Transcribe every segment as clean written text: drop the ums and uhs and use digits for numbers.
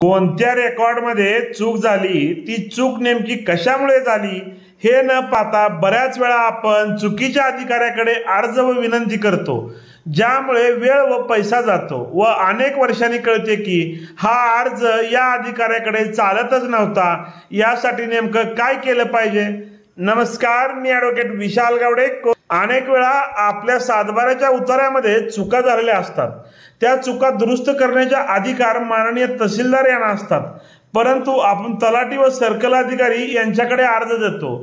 कोणत्या रेकॉर्डमध्ये चूक झाली, ती चूक नेमकी कशामुळे झाली हे न पाहता बऱ्याच वेळा आपण चुकीच्या अधिकाऱ्याकडे अर्ज व विनंती करतो, ज्यामुळे वेळ व पैसा जातो व अनेक वर्षांनी कळते की हा अर्ज या अधिकाऱ्याकडे चालतच नव्हता। यासाठी नेमकं काय केलं पाहिजे? नमस्कार, मी ॲडव्होकेट विशाल गावडे। अनेक वेळा आपल्या सातबाऱ्याच्या उतार्यामध्ये चुका झालेल्या असतात, त्या चुका दुरुस्त करण्याचा अधिकार माननीय तहसीलदार यांना असतात, परंतु आपण तलाठी व सर्कल अधिकारी यांच्याकडे अर्ज देतो।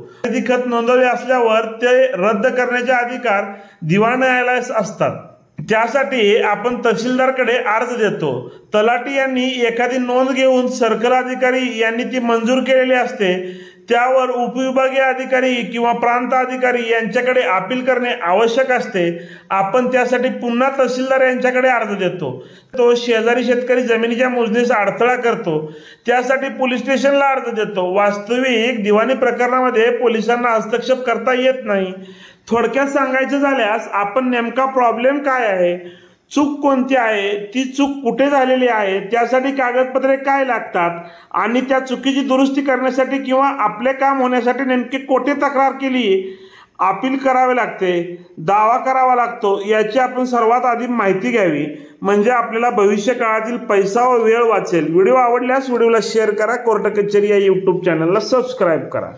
खत नोंदवले असल्यावर ते रद्द करण्याचे अधिकार दिवाण न्यायालयास असतात, त्यासाठी आपण तहसीलदारकडे अर्ज देतो। तलाठी यांनी एखादी नोंद घेऊन सर्कल अधिकारी यांनी ती मंजूर केलेली असते, त्यावर उपविभागीय अधिकारी किंवा प्रांत अधिकारी यांच्याकडे अपील करणे आवश्यक असते। आपण त्यासाठी पुन्हा तहसीलदार यांच्याकडे अर्ज देतो। तो शेजारी शेतकरी जमिनीच्या मोजणीस अडथळा करतो, त्यासाठी पोलीस स्टेशनला अर्ज देतो। वास्तविक दिवाणी प्रकरणामध्ये पोलिसांना हस्तक्षेप करता येत नाही। थोडक्यात सांगायचं झाल्यास आपण नेमका प्रॉब्लेम काय आहे, चूक कोणती आहे, ती चूक कुठे झालेली आहे, त्यासाठी कागदपत्रे काय लागतात आणि त्या चुकीची दुरुस्ती करण्यासाठी किंवा आपले काम होण्यासाठी नेमकी कोठे तक्रार केली, अपील करावे लागते, दावा करावा लागतो, याची आपण सर्वात आधी माहिती घ्यावी, म्हणजे आपल्याला भविष्य काळातील पैसा व वेळ वाचेल। व्हिडिओ आवडल्यास व्हिडिओला शेअर करा, कोर्ट कचेरी या यूट्यूब चॅनलला सबस्क्राईब करा।